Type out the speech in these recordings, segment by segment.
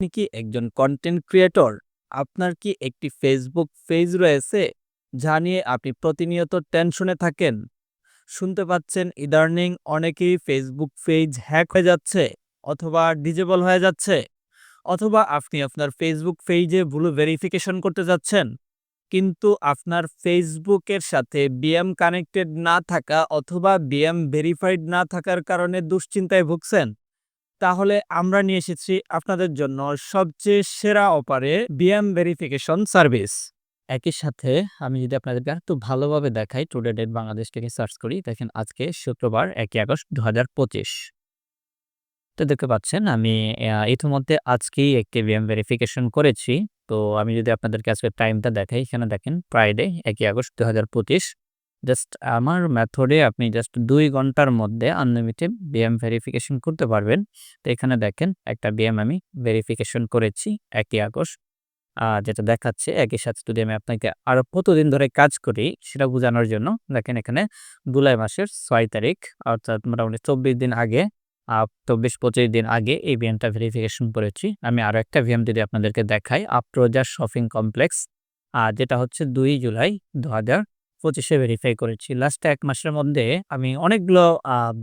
আপনি কি একজন কনটেন্ট ক্রিয়েটর? আপনার কি একটি ফেসবুক পেজ রয়েছে? যা নিয়ে আপনি প্রতিনিয়ত টেনশনে থাকেন? শুনতে পাচ্ছেন ইদানিং অনেকেরই ফেসবুক পেজ হ্যাক হয়ে যাচ্ছে অথবা ডিজেবল হয়ে যাচ্ছে। অথবা আপনি আপনার ফেসবুক পেজে ভুল ভেরিফিকেশন করতে যাচ্ছেন। কিন্তু আপনার ফেসবুকের সাথে বিএম কানেক্টেড না থাকা অথবা বিএম ভেরিফাইড না থাকার কারণে দুশ্চিন্তায় ভুগছেন। তাহলে আমরা নিয়ে এসেছি আপনাদের জন্য সবচেয়ে সেরা অফারে বিএম ভেরিফিকেশন সার্ভিস। একই সাথে আমি যদি আপনাদেরকে আরেকটু ভালোভাবে দেখাই, টুডে ডেট বাংলাদেশ থেকে সার্চ করি। দেখেন আজকে শুক্রবার ১ আগস্ট ২০২৫। তো দেখতে পাচ্ছেন আমি ইতিমধ্যে আজকেই একটি বিএম ভেরিফিকেশন করেছি। তো আমি যদি আপনাদেরকে আজকে টাইমটা দেখাই, এখানে দেখেন ফ্রাইডে ১ আগস্ট ২০২৫। জাস্ট আমার মেথডে আপনি জাস্ট ২ ঘন্টার মধ্যে আনলিমিটেড বিএম ভেরিফিকেশন করতে পারবেন। তো এখানে দেখেন একটা বিএম আমি ভেরিফিকেশন করেছি ১ আগস্ট। যেটা দেখাচ্ছে একই সাথে যদি আমি আপনাকে আরো কতদিন ধরে কাজ করি সেটা বোঝানোর জন্য দেখেন এখানে জুলাই মাসের ৬ তারিখ অর্থাৎ মোটামুটি ২৪ দিন আগে ২৪-২৫ দিন আগে এই ভিএমটা ভেরিফিকেশন করেছি। আমি আরো একটা ভিএম যদি আপনাদেরকে দেখাই, আফরোজা শপিং কমপ্লেক্স যেটা হচ্ছে ২ জুলাই ২০২৫ এ ভেরিফাই করেছি। লাস্ট ১ মাসের মধ্যে আমি অনেকগুলো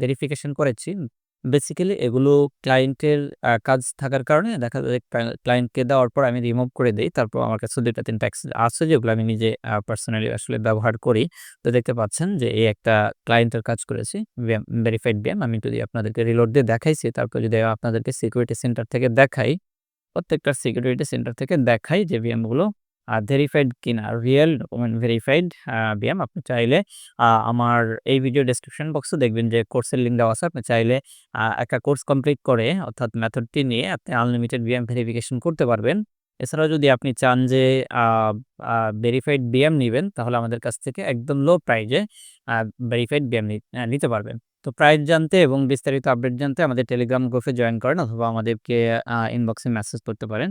ভেরিফিকেশন করেছি। বেসিক্যালি এগুলো ক্লায়েন্টের কাজ থাকার কারণে দেখা যায় ক্লায়েন্টকে দেওয়ার পর আমি রিমুভ করে দেই। তারপর আমার কাছে ২ টা ৩ টা আছে যেগুলো আমি নিজে পার্সোনালি আসলে ব্যবহার করি। তো দেখতে পাচ্ছেন যে এই একটা ক্লায়েন্টের কাজ করেছি। ভেরিফাইড বিএম আমি যদি আপনাদেরকে রিলোড দিয়ে দেখাইছি, তারপর যদি আপনাদেরকে সিকিউরিটি সেন্টার থেকে দেখাই, প্রত্যেকটা সিকিউরিটি সেন্টার থেকে দেখাই যে বিএম গুলো ভেরিফাইড কিনা, রিয়েল ডকুমেন্ট ভেরিফাইড বিএম। আপনি চাইলে আমার এই ভিডিও ডেসক্রিপশন বক্সে দেখবেন যে কোর্সের লিঙ্ক দেওয়া আছে। আপনি চাইলে একটা কোর্স কমপ্লিট করে অর্থাৎ মেথডটি নিয়ে আপনি আনলিমিটেড বিএম ভেরিফিকেশন করতে পারবেন। এছাড়াও যদি আপনি চান যে আ আ ভেরিফাইড বিএম নিবেন, তাহলে আমাদের কাছ থেকে একদম লো প্রাইজে ভেরিফাইড বিএম নিতে পারবেন। তো প্রাইস জানতে এবং বিস্তারিত আপডেট জানতে আমাদের টেলিগ্রাম গ্রুপে জয়েন করেন অথবা আমাদেরকে ইনবক্সে মেসেজ করতে পারেন।